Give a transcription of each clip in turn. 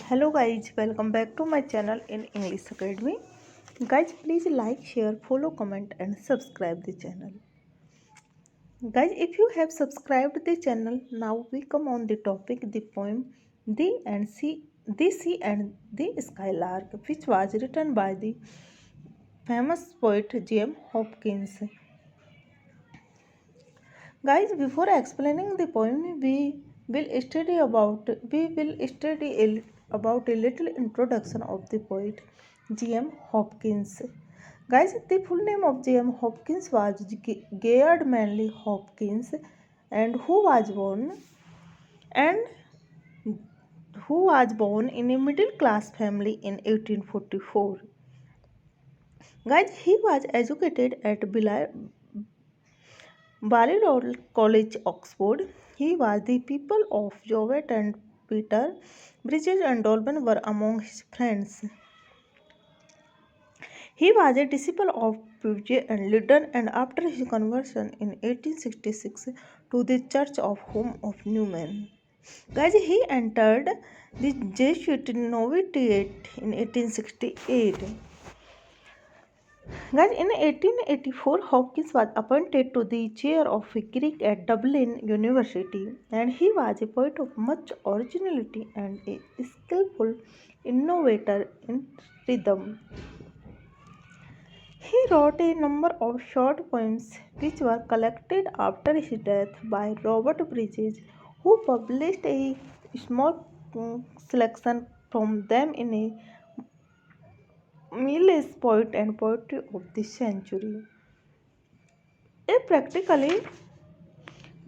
Hello guys, welcome back to my channel in English Academy. Guys, please like, share, follow, comment and subscribe the channel. Guys, if you have subscribed the channel, now we come on the topic the poem The Sea and the Skylark, which was written by the famous poet J.M. Hopkins. Guys, before explaining the poem, we will study about a little introduction of the poet J.M. Hopkins. Guys, the full name of J.M. Hopkins was Gaylord Manley Hopkins, and and who was born in a middle class family in 1844. Guys, he was educated at Balliol College, Oxford. He was the pupil of Jowett and Peter. Bridges and Dolben were among his friends. He was a disciple of Puget and Liddon, and after his conversion in 1866 to the Church of Home of Newman. Guys, he entered the Jesuit novitiate in 1868. Guys, in 1884, Hopkins was appointed to the chair of Greek at Dublin University, and he was a poet of much originality and a skillful innovator in rhythm. He wrote a number of short poems which were collected after his death by Robert Bridges, who published a small selection from them in a Miller's Poet and Poetry of the Century. A practically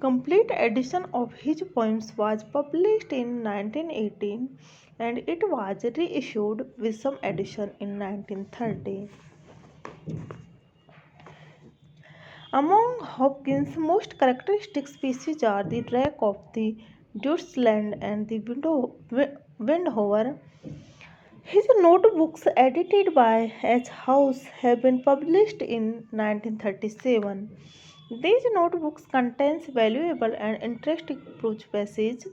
complete edition of his poems was published in 1918 and it was reissued with some addition in 1930. Among Hopkins' most characteristic species are the drake of the Deutschland and the windhover. His notebooks, edited by H. House, have been published in 1937. These notebooks contain valuable and interesting prose passages,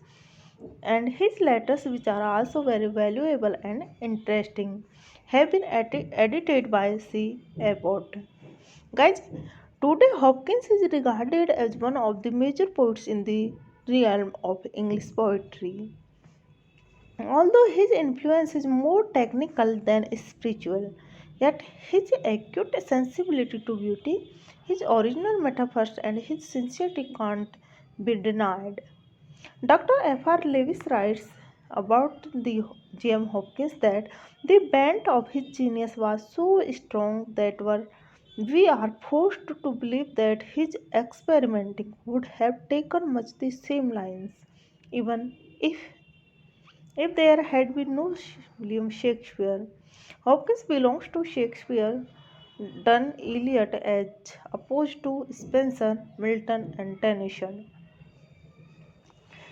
and his letters, which are also very valuable and interesting, have been edited by C. Abbott. Guys, today Hopkins is regarded as one of the major poets in the realm of English poetry. Although his influence is more technical than spiritual, yet his acute sensibility to beauty, his original metaphors, and his sincerity can't be denied. Dr. F.R. Lewis writes about the J.M. Hopkins that the bent of his genius was so strong that we are forced to believe that his experimenting would have taken much the same lines, even if there had been no William Shakespeare. Hopkins belongs to Shakespeare, done Eliot as opposed to Spenser, Milton, and Tennyson.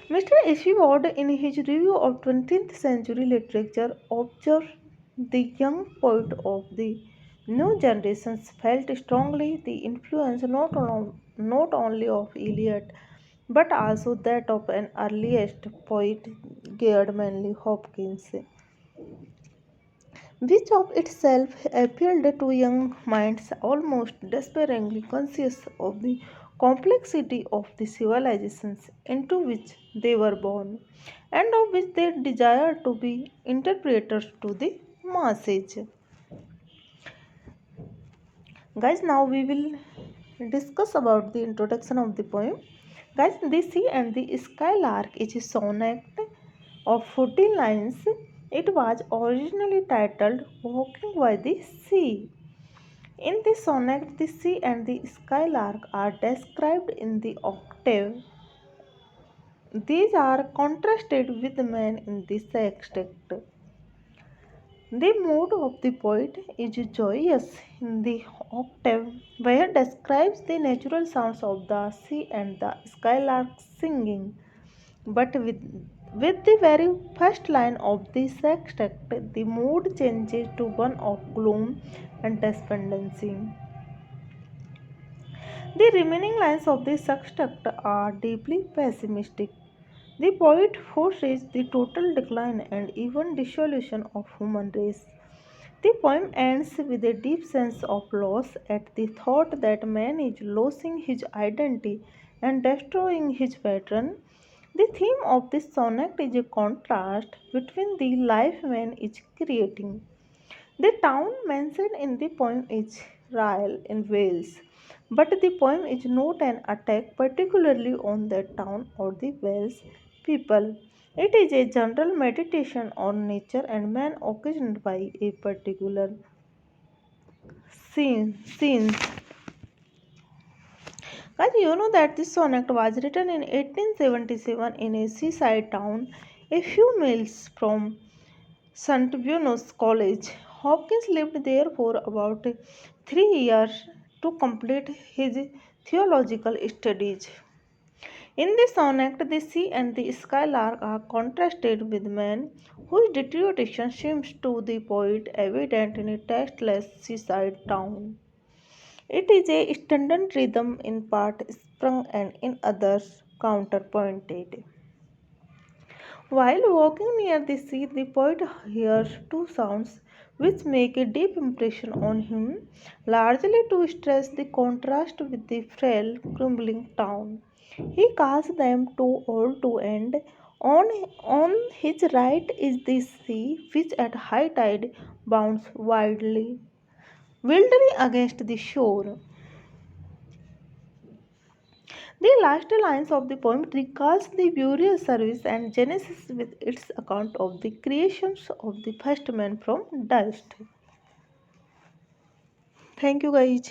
Mr. H. V. Ward, in his review of 20th century literature, observed the young poet of the new generations felt strongly the influence not only of Eliot but also that of an earliest poet, Gaylord Manley Hopkins, which of itself appealed to young minds almost despairingly conscious of the complexity of the civilizations into which they were born and of which they desired to be interpreters to the masses. Guys, now we will discuss about the introduction of the poem. Guys, the sea and the skylark is a sonnet of 14 lines. It was originally titled Walking by the Sea. In this sonnet, the sea and the skylark are described in the octave. These are contrasted with man in the sextet. The mood of the poet is joyous in the octave, where describes the natural sounds of the sea and the skylark singing. But with the very first line of the sextet, the mood changes to one of gloom and despondency. The remaining lines of the sextet are deeply pessimistic. The poet foresees the total decline and even dissolution of human race. The poem ends with a deep sense of loss at the thought that man is losing his identity and destroying his pattern. The theme of this sonnet is a contrast between the life man is creating. The town mentioned in the poem is Ryle in Wales, but the poem is not an attack particularly on that town or the Wales people. It is a general meditation on nature and man occasioned by a particular scenes. Guys, you know that this sonnet was written in 1877 in a seaside town a few miles from St. Buenos College. Hopkins lived there for about 3 years to complete his theological studies. In this sonnet, the sea and the skylark are contrasted with man, whose deterioration seems to the poet evident in a tasteless seaside town. It is a strident rhythm in part sprung and in others counterpointed. While walking near the sea, the poet hears two sounds which make a deep impression on him, largely to stress the contrast with the frail, crumbling town. He calls them to all to end. On, on his right is the sea, which at high tide bounds wildly against the shore. The last lines of the poem recalls the burial service and Genesis with its account of the creations of the first man from dust. Thank you, guys.